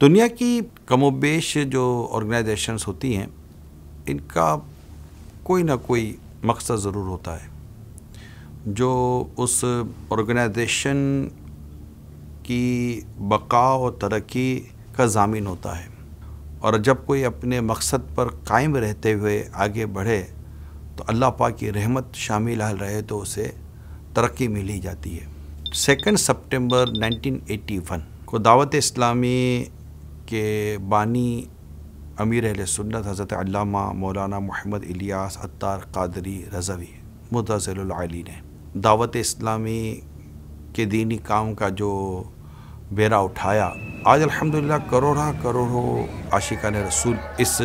دنیا کی کم و بیش جو آرگنائزیشنز ہوتی ہیں ان کا کوئی نہ کوئی مقصد ضرور ہوتا ہے جو اس آرگنائزیشن کی بقا و ترقی کا ضامن ہوتا ہے، اور جب کوئی اپنے مقصد پر قائم رہتے ہوئے آگے بڑھے تو اللہ پاک کی رحمت شامل حال رہے تو اسے ترقی مل ہی جاتی ہے۔ 2 سپٹمبر 1981 کو دعوت اسلامی کے بانی امیر اہل سنت حضرت علامہ مولانا محمد الیاس عطار قادری رضوی متضل العالی نے دعوت اسلامی کے دینی کام کا جو بیڑا اٹھایا، آج الحمدللہ کروڑوں عاشقان رسول اس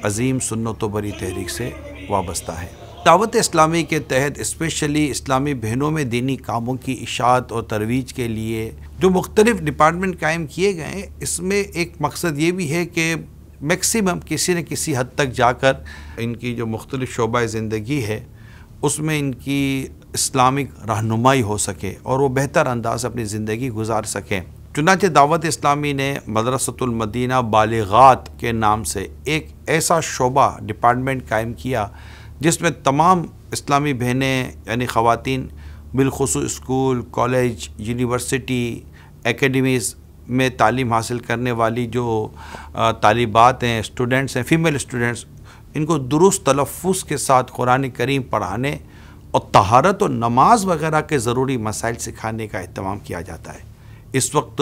عظیم سنت و بری تحریک سے وابستہ ہے۔ دعوت اسلامی کے تحت اسپیشلی اسلامی بہنوں میں دینی کاموں کی اشاعت اور ترویج کے لیے جو مختلف ڈپارٹمنٹ قائم کیے گئے ہیں، اس میں ایک مقصد یہ بھی ہے کہ میکسیمم کسی نہ کسی حد تک جا کر ان کی جو مختلف شعبہ زندگی ہے اس میں ان کی اسلامک رہنمائی ہو سکے اور وہ بہتر انداز اپنی زندگی گزار سکیں۔ چنانچہ دعوت اسلامی نے مدرسۃ المدینہ بالغات کے نام سے ایک ایسا شعبہ ڈپارٹمنٹ قائم کیا جس میں تمام اسلامی بہنیں یعنی خواتین بالخصوص اسکول، کالج، یونیورسٹی، اکیڈمیز میں تعلیم حاصل کرنے والی جو طالبات ہیں، اسٹوڈنٹس ہیں، فیمیل اسٹوڈنٹس، ان کو درست تلفظ کے ساتھ قرآن کریم پڑھانے اور طہارت و نماز وغیرہ کے ضروری مسائل سکھانے کا اہتمام کیا جاتا ہے۔ اس وقت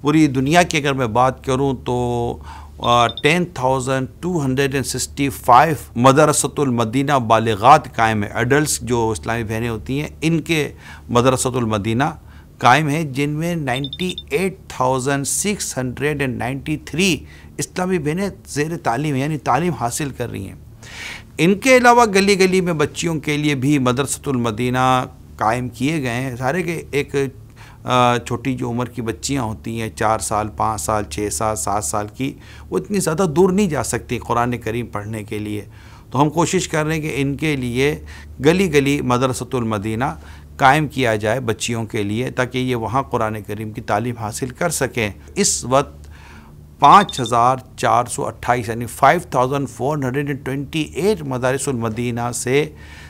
پوری دنیا کی اگر میں بات کروں تو 10,265 مدرسۃ المدینہ بالغات قائم ہے۔ ایڈلٹس جو اسلامی بہنیں ہوتی ہیں ان کے مدرسۃ المدینہ قائم ہیں، جن میں 98,693 اسلامی بہنیں زیر تعلیم یعنی تعلیم حاصل کر رہی ہیں۔ ان کے علاوہ گلی گلی میں بچیوں کے لیے بھی مدرسۃ المدینہ قائم کیے گئے ہیں۔ سارے کے ایک چھوٹی جو عمر کی بچیاں ہوتی ہیں 4 سال، 5 سال، 6 سال، 7 سال کی، وہ اتنی زیادہ دور نہیں جا سکتی قرآن کریم پڑھنے کے لیے، تو ہم کوشش کر رہے ہیں کہ ان کے لیے گلی گلی مدرسۃ المدینہ قائم کیا جائے بچیوں کے لیے تاکہ یہ وہاں قرآن کریم کی تعلیم حاصل کر سکیں۔ اس وقت 5,428 یعنی 5,428 مدارس المدینہ سے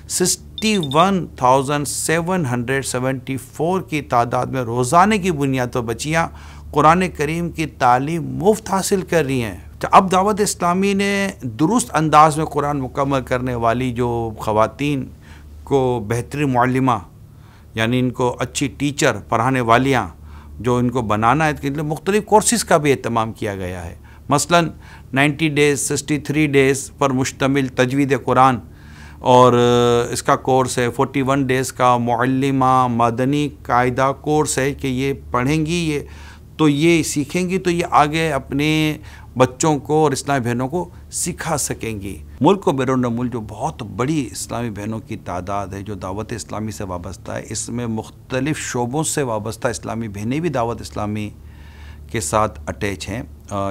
61,774 کی تعداد میں روزانے کی بنیاد پر بچیاں قرآن کریم کی تعلیم مفت حاصل کر رہی ہیں۔ اب دعوت اسلامی نے درست انداز میں قرآن مکمل کرنے والی جو خواتین کو بہترین معلمہ یعنی ان کو اچھی ٹیچر پڑھانے والیاں جو ان کو بنانا ہے، کے لیے مختلف کورسز کا بھی اہتمام کیا گیا ہے۔ مثلا 90 ڈیز 63 ڈیز پر مشتمل تجوید قرآن اور اس کا کورس ہے، 41 ڈیز کا معلمہ مدنی قاعدہ کورس ہے کہ یہ پڑھیں گی تو یہ سیکھیں گی تو یہ آگے اپنے بچوں کو اور اسلامی بہنوں کو سکھا سکیں گی۔ ملک و بیرون ملک جو بہت بڑی اسلامی بہنوں کی تعداد ہے جو دعوت اسلامی سے وابستہ ہے، اس میں مختلف شعبوں سے وابستہ اسلامی بہنیں بھی دعوت اسلامی کے ساتھ اٹیچ ہیں،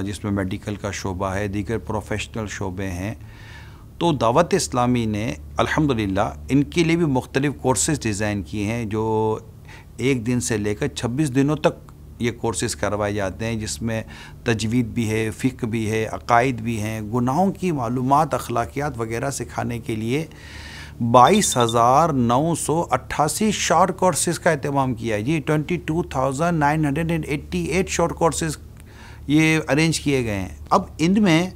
جس میں میڈیکل کا شعبہ ہے، دیگر پروفیشنل شعبے ہیں۔ تو دعوت اسلامی نے الحمدللہ ان کے لیے بھی مختلف کورسز ڈیزائن کیے ہیں جو 1 دن سے لے کر 26 دنوں تک یہ کورسز کروائے جاتے ہیں، جس میں تجوید بھی ہے، فقہ بھی ہے، عقائد بھی ہیں، گناہوں کی معلومات، اخلاقیات وغیرہ سکھانے کے لیے 22,988 شارٹ کورسز کا اہتمام کیا ہے۔ یہ 22,988 شارٹ کورسز یہ ارینج کیے گئے ہیں۔ اب ان میں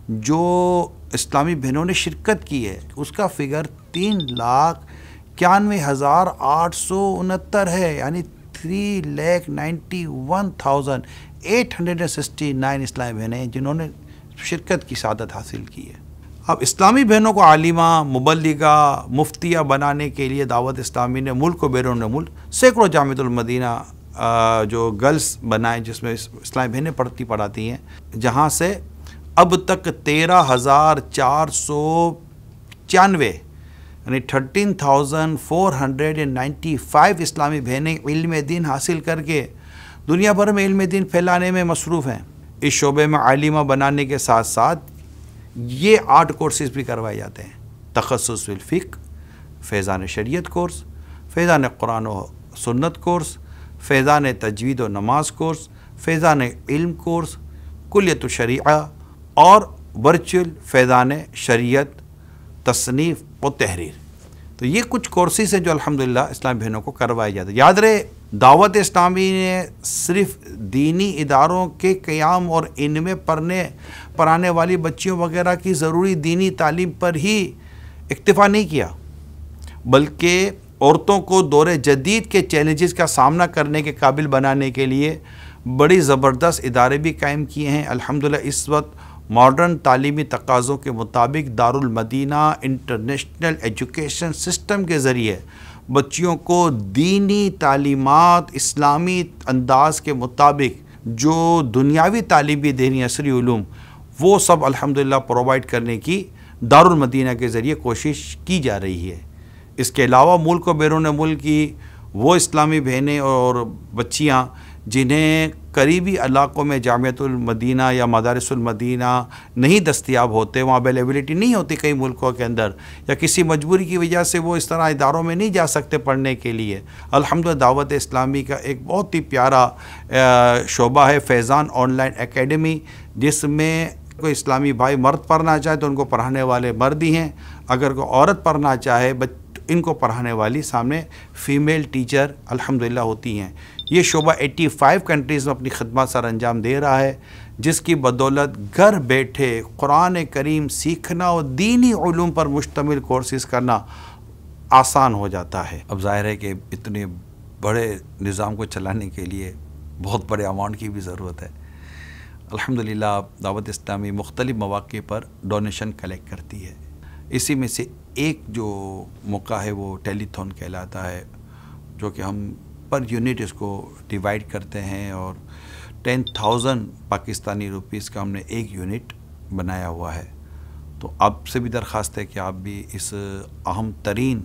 جو اسلامی بہنوں نے شرکت کی ہے اس کا فگر 3,91,869 ہے، یعنی 3,91,869 اسلامی بہنیں ہیں جنہوں نے شرکت کی سعادت حاصل کی ہے۔ اب اسلامی بہنوں کو عالمہ، مبلغہ، مفتیہ بنانے کے لیے دعوت اسلامی نے ملک و بیرون ملک سینکڑوں جامعۃ المدینہ جو گرلز بنائے جس میں اسلامی بہنیں پڑھاتی ہیں، جہاں سے اب تک 13,495 یعنی 13,495 اسلامی بہنیں علم دین حاصل کر کے دنیا بھر میں علم دین پھیلانے میں مصروف ہیں۔ اس شعبے میں عالمہ بنانے کے ساتھ ساتھ یہ 8 کورسز بھی کروائے جاتے ہیں: تخصص فی الفقہ، فیضان شریعت کورس، فیضان قرآن و سنت کورس، فیضان تجوید و نماز کورس، فیضان علم کورس، کلیت الشریعہ اور ورچوئل فیضان شریعت تصنیف و تحریر۔ تو یہ کچھ کورسز ہیں جو الحمدللہ اسلامی بہنوں کو کروائے جاتے ہیں۔ یاد رہے دعوت اسلامی نے صرف دینی اداروں کے قیام اور ان میں پڑھانے والی بچیوں وغیرہ کی ضروری دینی تعلیم پر ہی اکتفا نہیں کیا، بلکہ عورتوں کو دور جدید کے چیلنجز کا سامنا کرنے کے قابل بنانے کے لیے بڑی زبردست ادارے بھی قائم کیے ہیں۔ الحمدللہ اس وقت ماڈرن تعلیمی تقاضوں کے مطابق دارالمدینہ انٹرنیشنل ایجوکیشن سسٹم کے ذریعے بچیوں کو دینی تعلیمات اسلامی انداز کے مطابق جو دنیاوی تعلیم بھی دینی عصری علوم وہ سب الحمدللہ پرووائڈ کرنے کی دارالمدینہ کے ذریعے کوشش کی جا رہی ہے۔ اس کے علاوہ ملک و بیرون ملک کی وہ اسلامی بہنیں اور بچیاں جنہیں قریبی علاقوں میں جامعۃ المدینہ یا مدارس المدینہ نہیں دستیاب ہوتے، وہاں اویلیبلٹی نہیں ہوتی کئی ملکوں کے اندر، یا کسی مجبوری کی وجہ سے وہ اس طرح اداروں میں نہیں جا سکتے پڑھنے کے لیے، الحمدللہ دعوت اسلامی کا ایک بہت ہی پیارا شعبہ ہے فیضان آن لائن اکیڈمی، جس میں کوئی اسلامی بھائی مرد پڑھنا چاہے تو ان کو پڑھانے والے مرد ہی ہیں، اگر کوئی عورت پڑھنا چاہے ان کو پڑھانے والی سامنے فیمیل ٹیچر الحمدللہ ہوتی ہیں۔ یہ شعبہ 85 کنٹریز میں اپنی خدمات سر انجام دے رہا ہے، جس کی بدولت گھر بیٹھے قرآن کریم سیکھنا اور دینی علوم پر مشتمل کورسز کرنا آسان ہو جاتا ہے۔ اب ظاہر ہے کہ اتنے بڑے نظام کو چلانے کے لیے بہت بڑے اماؤنٹ کی بھی ضرورت ہے۔ الحمدللہ دعوت اسلامی مختلف مواقع پر ڈونیشن کلیکٹ کرتی ہے۔ اسی میں سے ایک جو موقع ہے وہ ٹیلی تھون کہلاتا ہے، جو کہ ہم پر یونٹ اس کو ڈیوائیڈ کرتے ہیں اور 10,000 پاکستانی روپیز کا ہم نے ایک یونٹ بنایا ہوا ہے۔ تو آپ سے بھی درخواست ہے کہ آپ بھی اس اہم ترین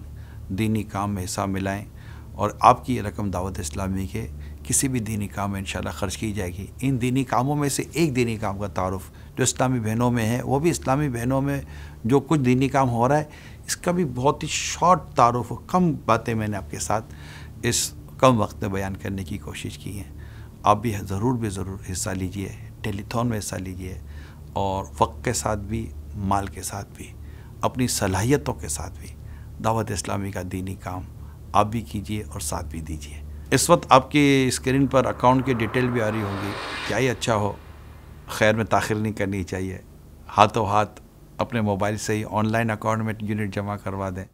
دینی کام میں حصہ ملائیں، اور آپ کی یہ رقم دعوت اسلامی کے کسی بھی دینی کام میں انشاءاللہ خرچ کی جائے گی۔ ان دینی کاموں میں سے ایک دینی کام کا تعارف جو اسلامی بہنوں میں ہے، وہ بھی اسلامی بہنوں میں جو کچھ دینی کام ہو رہا ہے اس کا بھی بہت ہی شارٹ تعارف، کم باتیں میں نے آپ کے ساتھ اس کم وقت میں بیان کرنے کی کوشش کی ہیں۔ آپ بھی ضرور حصہ لیجئے، ٹیلی تھون میں حصہ لیجئے، اور وقت کے ساتھ بھی مال کے ساتھ بھی اپنی صلاحیتوں کے ساتھ بھی دعوت اسلامی کا دینی کام آپ بھی کیجئے اور ساتھ بھی دیجئے۔ اس وقت آپ کی اسکرین پر اکاؤنٹ کی ڈیٹیل بھی آ رہی ہوگی، کیا ہی اچھا ہو، خیر میں تاخیر نہیں کرنی چاہیے، ہاتھوں ہاتھ اپنے موبائل سے ہی آن لائن اکاؤنٹ میں یونٹ جمع کروا دیں۔